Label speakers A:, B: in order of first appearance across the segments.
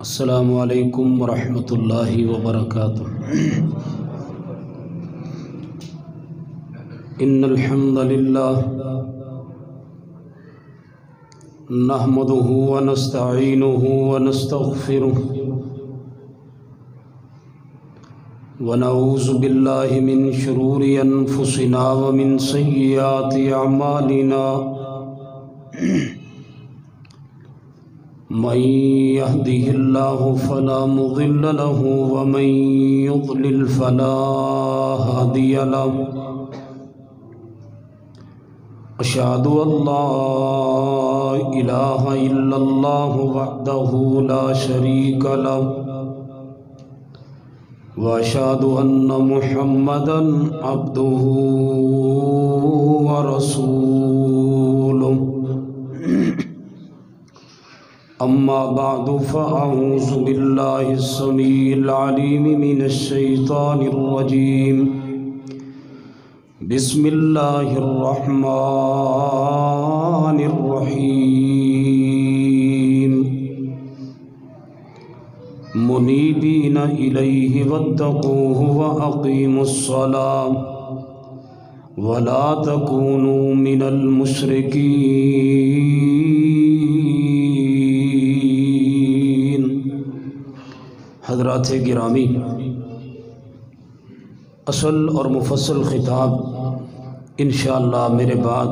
A: السلام علیکم ورحمۃ اللہ وبرکاتہ۔ ان الحمد للہ نحمده ونستعینه ونستغفره ونعوذ باللہ من شرور انفسنا ومن سیئات اعمالنا من يهده الله فلا مضل له ومن يضلل فلا هادي له أشهد أن لا إله إلا الله وحده لا شريك له وأشهد أن محمدا عبده ورسوله أما بعد فأعوذ بالله السميع العليم من الشيطان الرجيم بسم الله الرحمن الرحيم منيبين إليه واتقوه وأقيموا الصلاة ولا تكونوا من المشركين۔ حضرات گرامی، اصل اور مفصل خطاب انشاءاللہ میرے بعد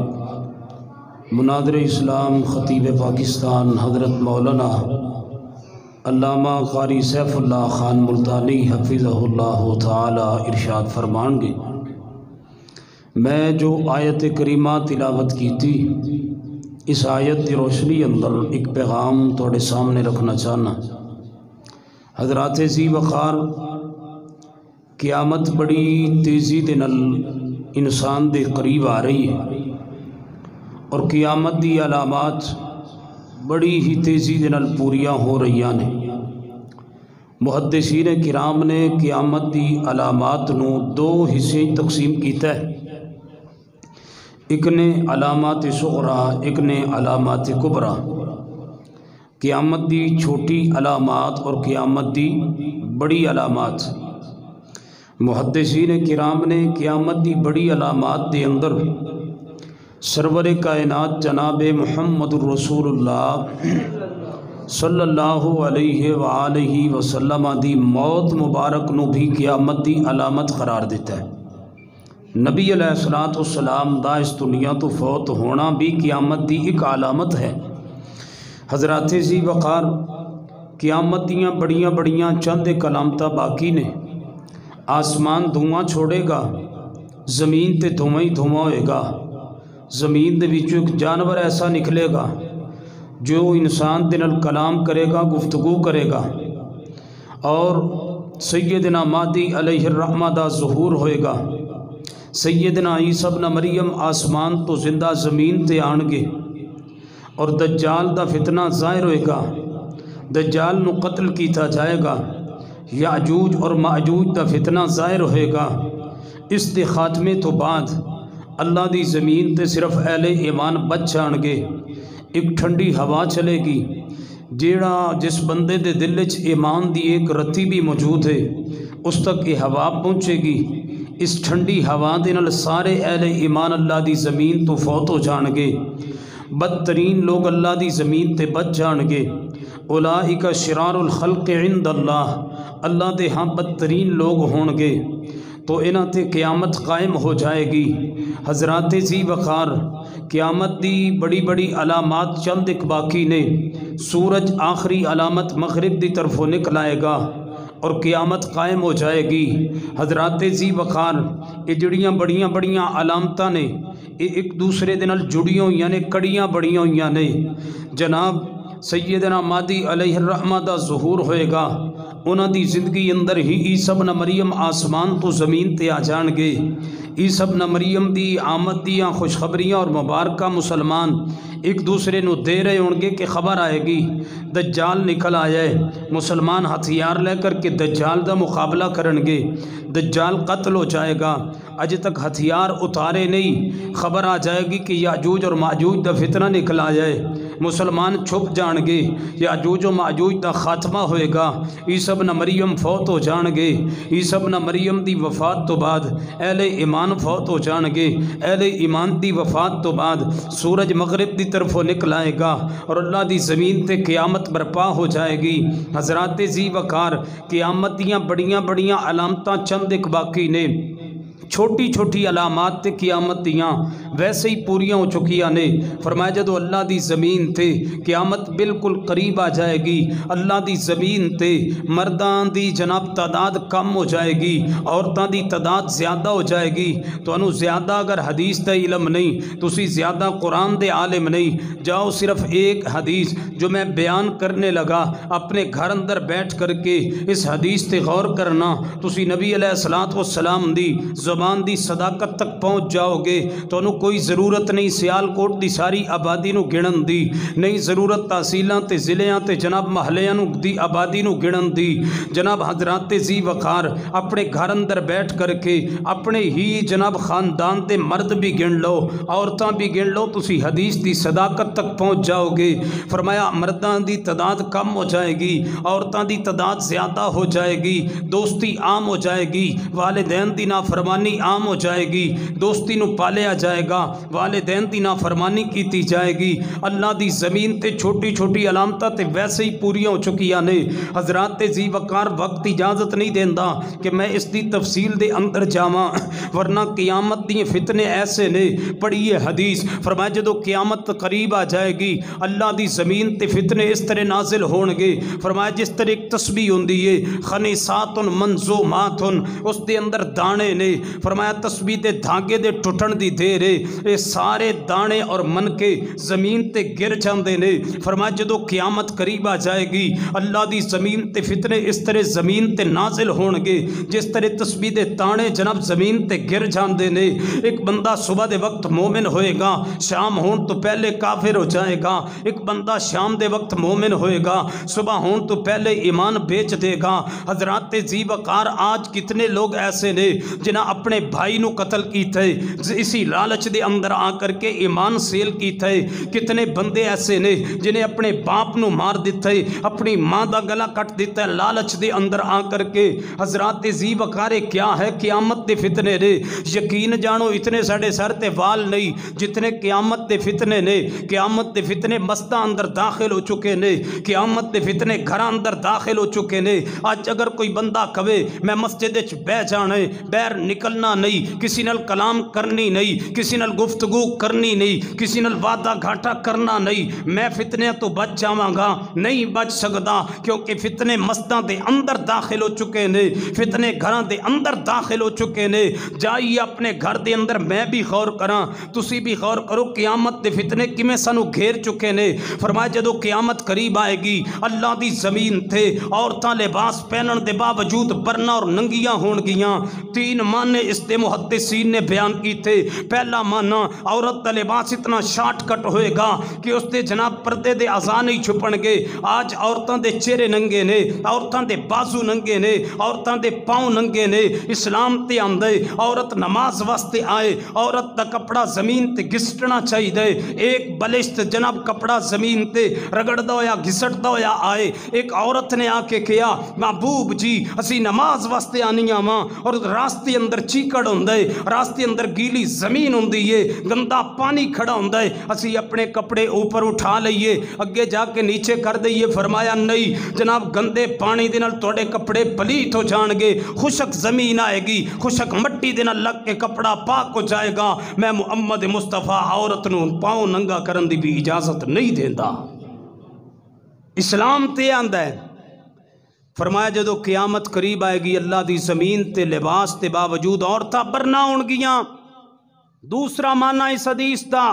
A: مناظر اسلام خطیب پاکستان حضرت مولانا علامہ قاری سیف اللہ خان ملتانی حفظہ اللہ تعالی ارشاد فرمان گے۔ میں جو آیت کریمہ تلاوت کی تھی، اس آیت کی روشنی اندر ایک پیغام توڑے سامنے رکھنا چاہنا۔ حضرات ذی وقار، قیامت بڑی تیزی دے نال انسان دے قریب آ رہی ہے، اور قیامت دی علامات بڑی ہی تیزی دے نال پوریاں ہو رہی نے۔ محدثین کرام نے قیامت دی علامات نو دو حصے تقسیم کیتا ہے، ایک نے علامات صغرا، ایک نے علامات کبرا۔ قیامت دی چھوٹی علامات اور قیامت دی بڑی علامات۔ محدثین کرام نے قیامت دی بڑی علامات دے اندر سرور کائنات جناب محمد الرسول اللہ صلی اللہ علیہ وآلہ وسلم دی موت مبارک نو بھی قیامت دی علامت قرار دیتا ہے۔ نبی علیہ السلام دا اس دنیا تو فوت ہونا بھی قیامت دی ایک علامت ہے۔ حضرات ذی وقار، قیامت دیاں بڑیاں چند ایک علامتاں باقی نے۔ آسمان دھواں چھوڑے گا، زمین تے دھواں ہی دھواں ہوئے گا، زمین دے وچوں ایک جانور ایسا نکلے گا جو انسان دے نال کلام کرے گا، گفتگو کرے گا، اور سیدنا مہدی علیہ الرحمہ دا ظہور ہوئے گا۔ سیدنا عیسیٰ ابن مریم آسمان تو زندہ زمین تے آن گے، اور دجال دا فتنہ ظاہر ہوئے گا، دجال نو قتل کیتا جائے گا، یاجوج اور ماجوج دا فتنہ ظاہر ہوئے گا۔ اس دے خاتمے تو بعد اللہ دی زمین تے صرف اہل ایمان بچ جان گے۔ ایک ٹھنڈی ہوا چلے گی، جس بندے دے دل وچ ایمان دی ایک رتی بھی موجود ہے، اس تک یہ ہوا پہنچے گی۔ اس ٹھنڈی ہوا دے نال سارے اہل ایمان اللہ دی زمین تو فوت ہو جان گے، بدترین لوگ اللہ دی زمین تے بچ جان گے۔ اولئک شرار الخلق عند اللہ، اللہ دے ہاں بدترین لوگ ہون گے، تو انہاں تے قیامت قائم ہو جائے گی۔ حضرات ذی وقار، قیامت دی بڑی علامات چند ایک باقی نے۔ سورج آخری علامت مغرب دی طرفوں نکل آئے گا اور قیامت قائم ہو جائے گی۔ حضرات ذی وقار، یہ جڑیاں بڑیاں علامتاں نے، یہ ایک دوسرے دے نال جڑیاں ہوئیاں نے، کڑیاں بڑیاں ہوئیاں نے۔ جناب سیدنا مہدی علیہ الرحمہ دا ظہور ہوئے گا، انہاں دی زندگی اندر ہی عیسیٰ ابن مریم آسمان تو زمین تے آ جان گے۔ عیسیٰ ابن مریم دی آمد دیاں خوشخبریاں اور مبارکہ مسلمان ایک دوسرے نو دے رہے ہوں گے کہ خبر آئے گی دجال نکل آیا ہے۔ مسلمان ہتھیار لے کر کے دجال دا مقابلہ کرن گے، دجال قتل ہو جائے گا۔ اج تک ہتھیار اتارے نہیں، خبر آ جائے گی کہ یاجوج اور ماجوج دا فتنہ نکل آیا ہے۔ مسلمان چھپ جان گے، یاجوج و ماجوج دا خاتمہ ہوئے گا، عیسیٰ ابن مریم فوت ہو جان گے، عیسیٰ ابن مریم دی وفات تو بعد اہل ایمان فوت ہو جان گے، اہل ایمان دی وفات تو بعد سورج مغرب دی طرفوں نکل آئے گا اور اللہ دی زمین تے قیامت برپا ہو جائے گی۔ حضرات ذی وقار قیامت دیاں بڑیاں بڑیاں علامتاں چند ایک باقی نے، چھوٹی چھوٹی علامات تے قیامت دیاں ویسے ہی پوریاں ہو چکیاں نے۔ فرمایا جدو اللہ دی زمین تے قیامت بالکل قریب آ جائے گی، اللہ دی زمین تے مردان دی جناب تعداد کم ہو جائے گی، عورتاں دی تعداد زیادہ ہو جائے گی۔ تو انہوں زیادہ اگر حدیث دا علم نہیں، تو اسی زیادہ قرآن دے عالم نہیں، جاؤ صرف ایک حدیث جو میں بیان کرنے لگا اپنے گھر اندر بیٹھ کر کے اس حدیث تے غور کرنا، تو اسی نبی علیہ السلام دی زبان دی صداقت تک پہنچ جاؤ گے۔ تو انہوں کوئی ضرورت نہیں سیالکوٹ دی ساری آبادی نو گنن دی، نہیں ضرورت تحصیلاں تے ضلعیاں تے جناب محلیاں نو دی آبادی نو گنن دی۔ جناب حضرات ذی وقار اپنے گھر اندر بیٹھ کر کے اپنے ہی جناب خاندان تے مرد بھی گن لو، عورتاں بھی گن لو، تسی حدیث دی صداقت تک پہنچ جاؤ گے۔ فرمایا مردان دی تعداد کم ہو جائے گی، عورتاں دی تعداد زیادہ ہو جائے گی، دوستی عام ہو جائے گی، والدین دی نافرمانی عام ہو جائے گی، دوستی نو پالیا جائے گا، والدین دی نافرمانی کیتی جائے گی۔ اللہ دی زمین تے چھوٹی چھوٹی علامتاں تے ویسے ہی پوریاں ہو چکیاں نے۔ حضرات ذی وقار وقت اجازت نہیں دیندا کہ میں اس دی تفصیل دے اندر جاواں، ورنہ قیامت دی فتنے ایسے نے۔ پڑھیے حدیث، فرمایا جدو قیامت قریب آ جائے گی اللہ دی زمین تے فتنے اس طرح نازل ہون گے۔ فرمایا جس طرح ایک تسبیح ہوندی ہے خنیسات منظومات، اس دے اندر دانے نے، فرمایا تسبیح دے دھاگے دے ٹوٹن دی دیر ہے، اے سارے دانے اور من کے زمین تے گر جاندے نے۔ فرمایا جدو قیامت قریب آ جائے گی اللہ دی زمین تے فتنے اس طرح زمین تے نازل ہون گے جس طرح تسبیح دے دانے جناب زمین تے گر جاندے نے۔ ایک بندہ صبح دے وقت مومن ہوئے گا، شام ہون تو پہلے کافر ہو جائے گا۔ ایک بندہ شام دے وقت مومن ہوئے گا، صبح ہون تو پہلے ایمان بیچ دے گا۔ حضرات ذی وقار آج کتنے لوگ ایسے نے جنہاں اپنے بھائی نو قتل کیتے، اسی لالچ دے اندر آ کر کے ایمان سیل کیتے۔ کتنے بندے ایسے نے جنہیں اپنے باپ نو مار دیتے، اپنی ماں دا گلا کٹ دیتا ہے لالچ دے اندر آ کر کے۔ حضرات ذی وقار کیا ہے قیامت دے فتنے نے، یقین جانو اتنے ساڑے سر تے وال نہیں جتنے قیامت دے فتنے نے۔ قیامت دے فتنے مسجداں اندر داخل ہو چکے نے، قیامت دے فتنے گھراں اندر داخل ہو چکے نے۔ آج اگر کوئی بندہ کہے میں مسجد وچ بہ جانا ہے، باہر نکلنا نہیں، کسی نال کلام کرنی نہیں، کسی نال گفتگو کرنی نہیں، کسی نال وعدہ گھاٹا کرنا نہیں، میں فتنے تو بچ جاواں گا، نہیں بچ سکدا، کیونکہ فتنے مسجداں دے اندر داخل ہو چکے نے، فتنے گھراں دے اندر داخل ہو چکے نے۔ جائیے اپنے گھر دے اندر میں بھی غور کراں، تسی بھی غور کرو قیامت دے فتنے کیویں سانو گھیر چکے نے۔ فرمایا جدو قیامت قریب آئے گی اللہ دی زمین تے عورتاں لباس پہنن دے باوجود برنا اور ننگیاں ہون گیاں۔ تین معنی اس دے محدثین نے بیان کیتے۔ پہلا معنی عورت دا لباس اتنا شارٹ کٹ ہوئے گا کہ اس دے جناب پردے دے اعضاء نہیں چھپن گے۔ آج عورتاں دے چہرے ننگے نے، عورتاں دے بازو ننگے نے، عورتاں دے پاؤں ننگے نے۔ اسلام تے آندے عورت نماز واسطے آئے، عورت دا کپڑا زمین تے گھسٹنا چاہیے۔ ایک بلشت جناب کپڑا زمین تے رگڑدا ہویا گھسٹدا ہویا آئے۔ ایک عورت نے آ کے کہا محبوب جی اسی نماز واسطے آنیاں ماں، اور راستے اندر چیکڑ ہوندے، راستے اندر گیلی زمین ہوندی ہے، گندا پانی کھڑا ہوندے، اسی اپنے کپڑے اوپر اٹھا لئیے اگے جا کے نیچے کر دئیے۔ فرمایا نہیں جناب، گندے پانی دے نال تواڈے کپڑے پلیت ہو جان گے، خشک زمین آئے گی، خشک مٹی دے نال لگ کے کپڑا پاک ہو جائے گا۔ میں محمد مصطفیٰ عورت نو پاؤں ننگا کرن دی بھی اجازت نہیں دیندا۔ اسلام تے آندا ہے۔ فرمایا جدو قیامت قریب آئے گی اللہ دی زمین تے لباس تے باوجود عورتاں برنا ہون گیاں۔ دوسرا معنی اس حدیث دا،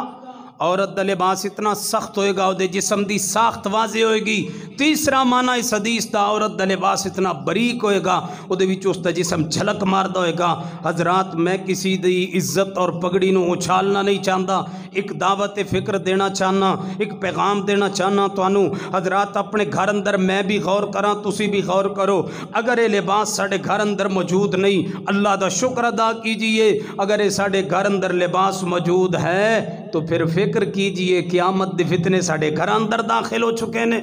A: عورت دا لباس اتنا سخت ہوئے گا، دے جسم دی ساخت واضح ہوئے گی۔ تیسرا معنی اس حدیث دا، عورت دا لباس اتنا باریک ہوئے گا، دے وچ اس دا جسم جھلک ماردا ہوئے گا۔ حضرات میں کسی دی عزت اور پگڑی نو اچھالنا نہیں چاہتا، ایک دعوت فکر دینا چاہنا، ایک پیغام دینا چاہنا تانوں۔ حضرات اپنے گھر اندر میں بھی غور کراں، تسی بھی غور کرو۔ اگر یہ لباس ساڑے گھر اندر موجود نہیں، اللہ دا شکر ادا کیجئے۔ اگر یہ ساڑے گھر اندر لباس موجود ہے، تو پھر فکر کیجئے قیامت دے فتنے ساڑے گھر اندر داخل ہو چکے نے،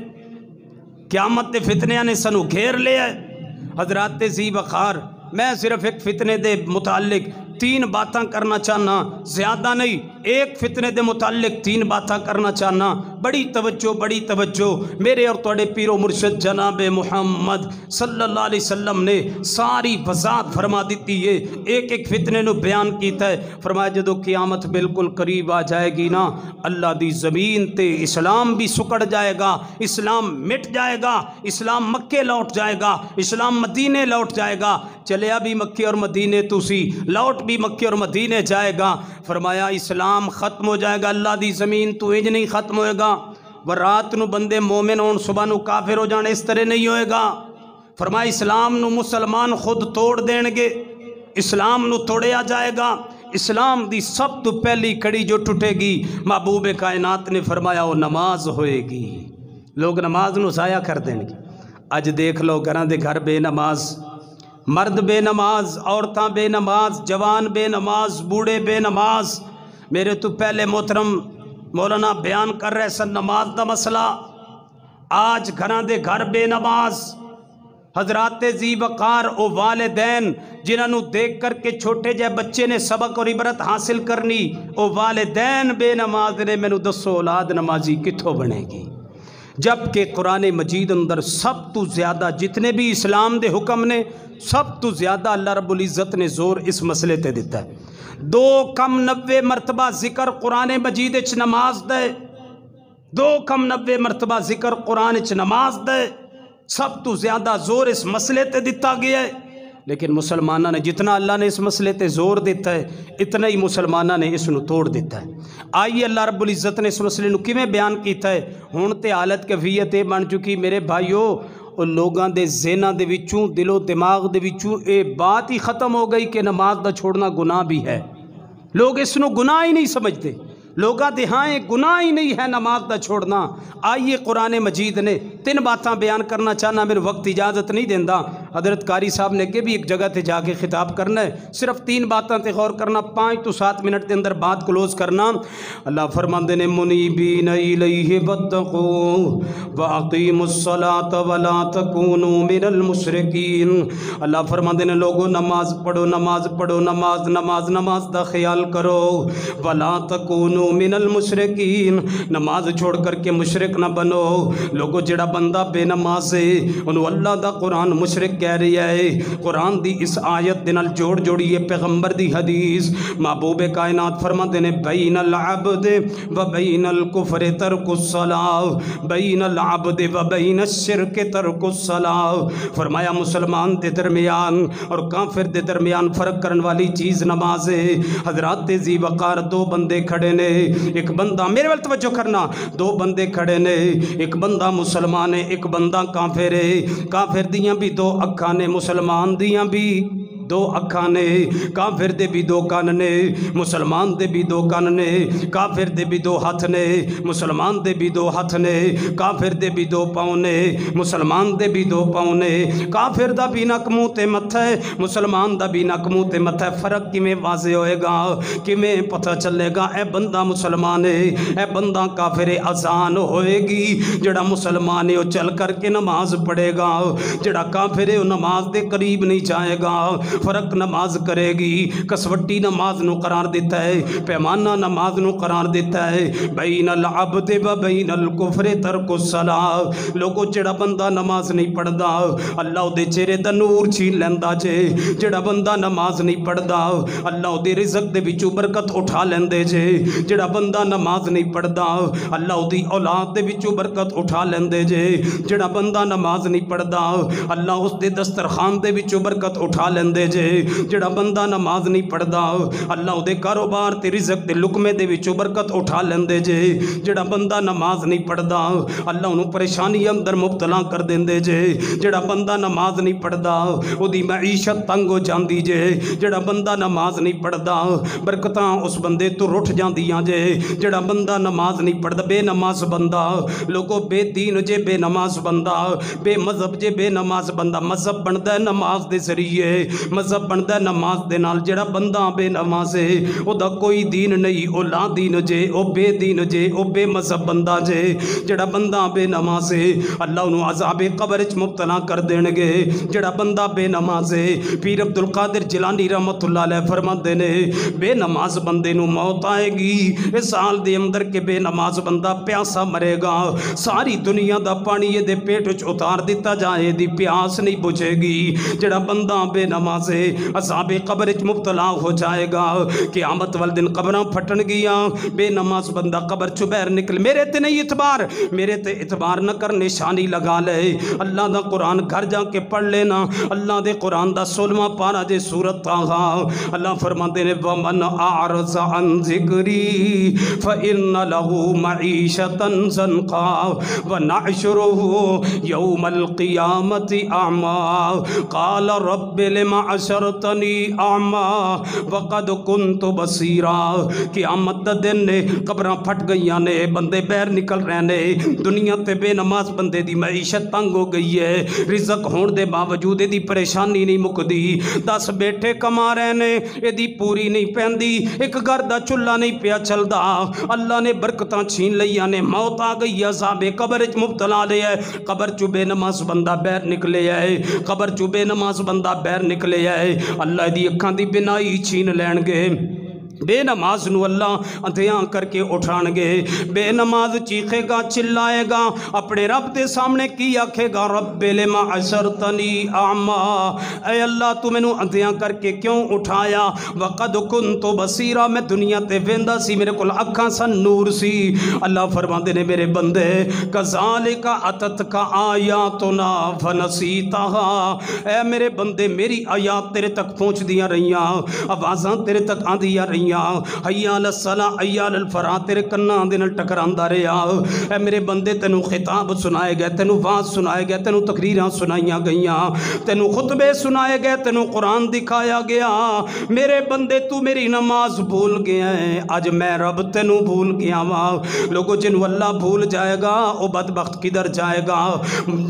A: قیامت دے فتنیاں نے سنو گھیر لیا ہے۔ حضرات ذی وقار، میں صرف ایک فتنے دے متعلق 3 باتاں کرنا چاہنا، زیادہ نہیں، ایک فتنے دے متعلق 3 باتاں کرنا چاہنا۔ بڑی توجہ میرے اور توڑے پیر و مرشد جناب محمد صلی اللہ علیہ وسلم نے ساری وضاحت فرما دیتی ہے، ایک ایک فتنے نو بیان کیتا ہے۔ فرمایا جدو قیامت بالکل قریب آ جائے گی نا، اللہ دی زمین تے اسلام بھی سکڑ جائے گا، اسلام مٹ جائے گا، اسلام مکے لوٹ جائے گا، اسلام مدینے لوٹ جائے گا۔ چلیا بھی مکے اور مدینے تسی، لوٹ بھی مکے اور مدینے جائے گا۔ فرمایا اسلام ختم ہو جائے گا، اللہ دی زمین تو انج نہیں ختم ہوئے گا، وہ رات نو بندے مومن ہون صبح نو کافر ہو جانے، اس طرح نہیں ہوئے گا۔ فرمایا اسلام نو مسلمان خود توڑ دین گے، اسلام نو توڑیا جائے گا۔ اسلام دی سب تو پہلی کڑی جو ٹوٹے گی، محبوب کائنات نے فرمایا وہ نماز ہوئے گی۔ لوگ نماز نو ضائع کر دیں گے۔ اج دیکھ لو گھراں دے گھر بے نماز، مرد بے نماز، عورتاں بے نماز، جوان بے نماز، بوڑھے بے نماز۔ میرے تو پہلے محترم مولانا بیان کر رہے سن نماز دا مسئلہ، آج گھراں دے گھر بے نماز۔ حضرات ذی وقار او والدین جنہاں نو دیکھ کر کے چھوٹے جے بچے نے سبق اور عبرت حاصل کرنی، او والدین بے نماز نے، مینوں دسو اولاد نمازی کتھوں بنے گی؟ جبکہ قرآن مجید اندر سب تو زیادہ جتنے بھی اسلام دے حکم نے، سب تو زیادہ اللہ رب العزت نے زور اس مسئلے تے دیتا ہے۔ 2 کم 90 مرتبہ ذکر قرآن مجید اچ نماز دے، 2 کم 90 مرتبہ ذکر قرآن اچ نماز دے، سب تو زیادہ زور اس مسئلے تے دیتا گیا ہے۔ لیکن مسلمانہ نے جتنا اللہ نے اس مسئلے تے زور دیتا ہے، اتنا ہی مسلمانہ نے اس نو توڑ دیتا ہے۔ آئیے اللہ رب العزت نے اس مسئلے نو کیویں بیان کیتا ہے۔ ہن تے حالت کیفیت یہ بن چکی میرے بھائیو، اور لوگاں دے ذہناں دے وچوں، دل و دماغ دے وچوں اے بات ہی ختم ہو گئی کہ نماز دا چھوڑنا گناہ بھی ہے۔ لوگ اس نو گناہ ہی نہیں سمجھتے، لوگاں دے ہاں گناہ ہی نہیں ہے نماز دا چھوڑنا۔ آئیے قرآن مجید نے 3 باتاں بیان کرنا چاہنا، میرے وقت اجازت نہیں دیندہ۔ حضرت قاری صاحب نے کہ بھی ایک جگہ تے جا کے خطاب کرنا ہے، صرف 3 باتاں تے غور کرنا، 5 تو 7 منٹ دے اندر بات کلوز کرنا۔ اللہ فرماندے نے منیبین الیہ واتقوا واقیموا الصلاۃ ولا تکونوا من المشرکین۔ اللہ فرماندے نے لوگوں نماز پڑھو، نماز پڑھو، نماز دا خیال کرو، ولا تکونوا من المشرکین، نماز چھوڑ کر کے مشرک نہ بنو۔ لوگو جڑا بندہ بے نماز ہے انہوں اللہ دا قرآن مشرک کہہ رہی ہے۔ قرآن دی اس آیت دے نال جوڑ جوڑیے پیغمبر دی حدیث، محبوب کائنات فرماندے نے بین العبد و بین الکفر ترک الصلاۃ، بین العبد و بین الشرک ترک الصلاۃ۔ فرمایا مسلمان دے درمیان اور کافر دے درمیان فرق کرن والی چیز نماز ہے۔ حضرات ذی وقار 2 بندے کھڑے نے، ایک بندہ میرے وال توجہ کرنا، 2 بندے کھڑے نے، ایک بندہ مسلمان ہے، ایک بندہ کافر ہے۔ کافر دیاں بھی 2 اکھاں نے، مسلمان دیاں بھی 2 اکھاں نے، کافر دے بھی 2 کان نے، مسلمان دے بھی 2 کان نے، کافر دے بھی 2 ہاتھ نے، مسلمان دے بھی 2 ہاتھ نے، کافر دے بھی 2 پاؤں نے، مسلمان دے بھی 2 پاؤں نے، کافر دا بھی نک منہ تے متھا ہے، مسلمان دا بھی نک منہ تے متھا ہے۔ فرق کیویں واضح ہوئے گا، کیویں پتہ چلے گا اے بندہ مسلمان ہے، اے بندہ کافر ہے؟ اذان ہوئے گی، جڑا مسلمان ہے وہ چل کر کے نماز پڑھے گا، جڑا کافر ہے وہ نماز دے قریب نہیں جائے گا۔ فرق نماز کرے گی، کسوٹی نماز نو قرار دیتا ہے، پیمانہ نماز نو قرار دیتا ہے۔ بین العبد و بین الکفر ترک الصلاۃ، لوگو جڑا بندہ نماز نہیں پڑھدا اللہ دے چہرے دا نور چھین لیندا جے، جڑا بندہ نماز نہیں پڑھدا اللہ دے رزق دے وچوں برکت اٹھا لیندے جے، جڑا بندہ نماز نہیں پڑھدا اللہ دی اولاد دے وچوں برکت اٹھا لیندے جے، جڑا بندہ نماز نہیں پڑھدا اللہ اس دے دسترخوان دے وچوں برکت اٹھا لیندے جے، جڑا بندہ نماز نہیں پڑھدا اللہ دے کاروبار تے رزق دے لقمے دے وچوں برکت اٹھا لیندے جے، جڑا بندہ نماز نہیں پڑھدا اللہ انہوں پریشانی اندر مبتلا کر دیندے جے، جڑا بندہ نماز نہیں پڑھدا او دی معیشت تنگ ہو جاندی جے، جڑا بندہ نماز نہیں پڑھدا برکتاں اس بندے تو رٹھ جاندیاں جے، جڑا بندہ نماز نہیں پڑھدا بے نماز بندہ، لوگوں بے دین جے بے نماز بندہ، بے مذہب جے بے نماز بندہ، مذہب بندہ ہے نماز دے ذریعے، مذہب بنتا نماز دے نال۔ جڑا بندہ بے نماز ہے او دا کوئی دین نہیں، او لا دین جے، او بے دین جے، او بے مذہب بندہ جے۔ جڑا بندہ بے نماز ہے اللہ انہوں عذاب قبر وچ مبتلا کر دین گے۔ جڑا بندہ بے نماز ہے پیر عبد القادر جیلانی رحمت اللہ علیہ فرماتے نے بے نماز بندے نو موت آئے گی اس سال دے اندر کہ بے نماز بندہ پیاسا مرے گا، ساری دنیا دا پانی یہ دے پیٹ وچ اتار دیتا جائے دی پیاس نہیں بجھے گی۔ جڑا بندہ بے نماز ہے عذاب قبر وچ مبتلا ہو جائے گا، قیامت والے دن قبراں پھٹن گیا، بے نماز بندہ قبر چوں باہر نکل۔ میرے تے نہیں اعتبار، میرے تے اعتبار نہ کر، نشانی لگا لے، اللہ دا قرآن گھر جا کے پڑھ لینا، اللہ دے قرآن دا 16واں پارہ جے سورت طٰہٰ اللہ فرماتے نے وَمَنْ أَعْرَضَ عَنْ ذِكْرِي فَإِنَّ لَهُ مَعِيشَةً ضَنْكًا وَنَحْشُرُهُ يَوْمَ الْقِيَامَةِ أَعْمَى قَالَ رَبِّ لِمَ حَشَرْتَنِي أَعْمَى وَقَدْ كُنْتُ بَصِيرًا۔ قیامت دا دن نے قبراں پھٹ گئیاں نے، بندے باہر نکل رہے نے، دنیا تے بے نماز بندے دی معیشت تنگ ہو گئی ہے، رزق ہون دے باوجود دی پریشانی نہیں مکدی، 10 بیٹے کما رہے نے یہ دی پوری نہیں پیندی، ایک گھر دا چولہا نہیں پیا چلدا، اللہ نے برکتاں چھین لیا نے، موت آ گئی، عذاب قبر وچ مبتلا لیا ہے، قبر چوں بے نماز بندہ باہر نکلے ہے، قبر چوں بے نماز بندہ باہر نکلے ہے، اللہ دی اکھاں دی بینائی چھین لین گے۔ بے نماز نو اللہ اندھیاں کر کے اٹھان گے، بے نماز چیخے گا، چلائے گا، اپنے رب دے سامنے کی آکھے گا رب لما حشرتنی اعمی، اے اللہ تو میں نو اندھیاں کر کے کیوں اٹھایا، وقد کنت بصیرا، میں دنیا تے ویندا سی، میرے کول اکھاں سن، نور سی۔ اللہ فرماندے نے میرے بندے کذالک اتتک آیاتنا فنسیتها، اے میرے بندے میری آیات تیرے تک پہنچ دیاں رہیاں، آوازاں تیرے تک آندیاں رہیاں، حی علی الصلاۃ حی علی الفلاح تیرے کناں دے نال ٹکراندا رہیا۔ اے میرے بندے تینوں خطاب سنائے گئے، تینوں واز سنائے گئے، تینوں تقریراں سنائیاں گئیاں، تینوں خطبے سنائے گئے، تینوں قرآن دکھایا گیا، میرے بندے تو میری نماز بھول گیا ہے، آج میں رب تینوں بھول گیا وا۔ لوگوں جنوں اللہ بھول جائے گا او بدبخت کدھر جائے گا،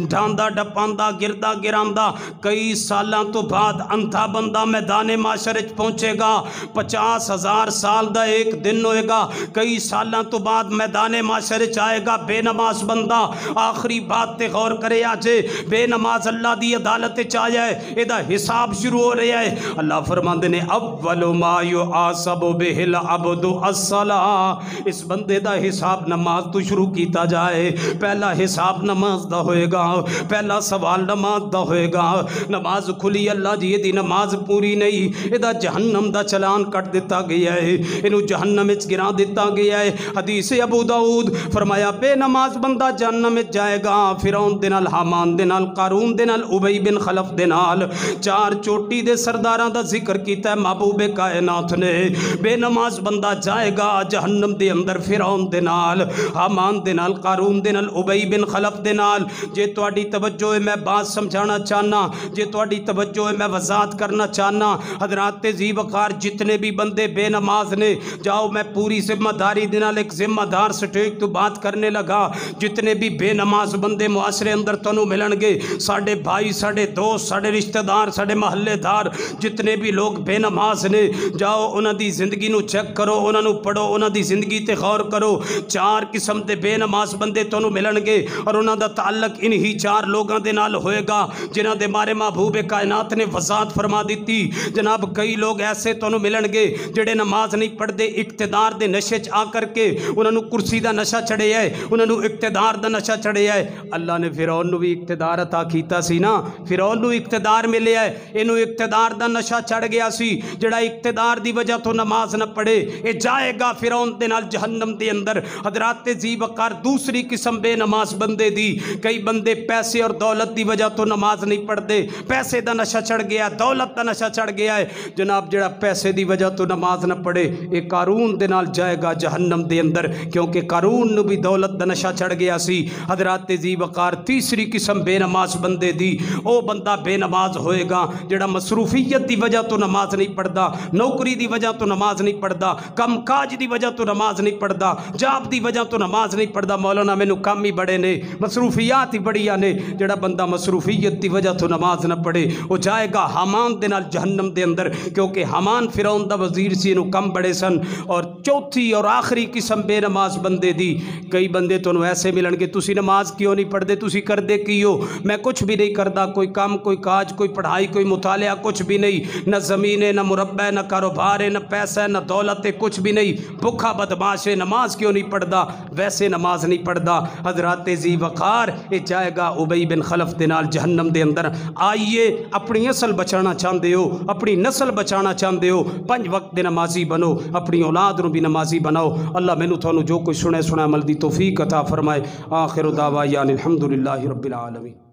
A: ڈھاندا ڈپاندا گردا گراندا، کئی سالاں تو بعد اندھا بندہ میدان معاشر وچ پہنچے گا، 50,000 سال دا ایک دن ہوئے گا، کئی سالاں تو بعد میدان معاشر وچ آئے گا بے نماز بندہ۔ آخری بات تے غور کرے آجے، بے نماز اللہ دی عدالت وچ آیا ہے، اے دا حساب شروع ہو رہا ہے۔ اللہ فرماندے نے اول ما یحاسب بہ العبد الصلاۃ، اس بندے دا حساب نماز تو شروع کیتا جائے، پہلا حساب نماز دا ہوئے گا، پہلا سوال نماز دا ہوئے گا۔ نماز کھلی، اللہ جی دی نماز پوری نہیں، اے دا جہنم دا چلان کٹ دیتا گیا ہے، انہوں جہنم وچ گرا دیتا گیا ہے۔ حدیث ابو داؤد فرمایا بے نماز بندہ جہنم وچ جائے گا، فرعون دے نال، حامان دے نال، قارون دے نال، ابی بن خلف دے نال، 4 چوٹی دے سرداراں دا ذکر کیتا ہے محبوب کائنات نے۔ بے نماز بندہ جائے گا جہنم دے اندر فرعون دے نال، حامان دے نال، قارون دے نال، ابی بن خلف دے نال۔ جے تواڈی توجہ ہے میں بات سمجھانا چاہنا، جے تواڈی توجہ ہے میں وضاحت کرنا چاہنا، حضرات ذی وقار جتنے بھی بندے بے نماز نے، جاؤ میں پوری ذمہ داری دنال ایک ذمہ دار سٹیج تو بات کرنے لگا، جتنے بھی بے نماز بندے معاشرے اندر تنوں ملن گے، ساڑھے بھائی، ساڑھے دوست، ساڑھے رشتہ دار، ساڑھے محلے دار، جتنے بھی لوگ بے نماز نے، جاؤ انہاں دی زندگی نو چیک کرو، انہاں نو پڑھو، انہاں دی زندگی تے غور کرو۔ 4 قسم دے بے نماز بندے تنوں ملن گے اور انہاں دا تعلق انہی 4 لوگاں دے نال ہوئے گا جنہاں دے بارے محبوب کائنات نے وضاحت فرما دیتی۔ جناب کئی لوگ ایسے تنوں ملن گے جڑے نماز نہیں پڑھ دے، اقتدار دے نشے چ آ کر کے انہاں نو کرسی دا نشہ چڑھے ہے، انہاں نو اقتدار دا نشہ چڑھے ہے۔ اللہ نے فرعون نو بھی اقتدار عطا کیتا سی نا، فرعون نو اقتدار ملیا ہے، اینو اقتدار دا نشہ چڑھ گیا سی، جڑا اقتدار دی وجہ تو نماز نہ پڑھے اے جائے گا فرعون دے نال جہنم دے اندر۔ حضرات ذی وقار دوسری قسم بے نماز بندے دی، کئی بندے پیسے اور دولت دی وجہ تو نماز نہیں پڑھتے، پیسے دا نشہ چڑھ گیا، دولت دا نشہ چڑھ گیا ہے، جناب جڑا پیسے دی وجہ تو نماز نماز نہ پڑھے یہ قارون دے نال جائے گا جہنم دے اندر، کیونکہ قارون نو بھی دولت دا نشہ چڑھ گیا سی۔ حضرات ذی وقار تیسری قسم بے نماز بندے دی، او بندہ بے نماز ہوئے گا جڑا مصروفیت دی وجہ تو نماز نہیں پڑھدا، نوکری دی وجہ تو نماز نہیں پڑھدا، کم کاج دی وجہ تو نماز نہیں پڑھدا، جاب دی وجہ تو نماز نہیں پڑھدا، مولانا مینوں کام ہی بڑے نے، مصروفیات ہی بڑیاں نے۔ جڑا بندہ مصروفیت دی وجہ تو نماز نہ پڑھے وہ جائے گا حامان دے نال جہنم دے اندر، کیونکہ حامان فرعون دا وزیر سی، انہوں کم بڑے سن۔ اور چوتھی اور آخری قسم بے نماز بندے دی، کئی بندے تو ایسے ملن گے تسی نماز کیوں نہیں پڑھدے، تسی کردے کیو؟ میں کچھ بھی نہیں کردا، کوئی کام کوئی کاج کوئی پڑھائی کوئی مطالعہ کچھ بھی نہیں، نہ زمین ہے نہ مربع ہے نہ کاروبار ہے نہ پیسہ ہے نہ دولت ہے، کچھ بھی نہیں، بھوکا بدماش ہے، نماز کیوں نہیں پڑھدا؟ ویسے نماز نہیں پڑھدا۔ حضرات ذی وقار یہ جائے گا ابی بن خلف دے نال جہنم دے اندر۔ آئیے اپنی اصل بچانا چاہندے ہو، اپنی نسل بچانا چاہندے ہو، 5 وقت دے نمازی بنو، اپنی اولاد نو بھی نمازی بناؤ۔ اللہ مینوں تھانوں جو کچھ سنے عمل دی توفیق عطا فرمائے۔ آخر دعوانا الحمدللہ رب العالمین۔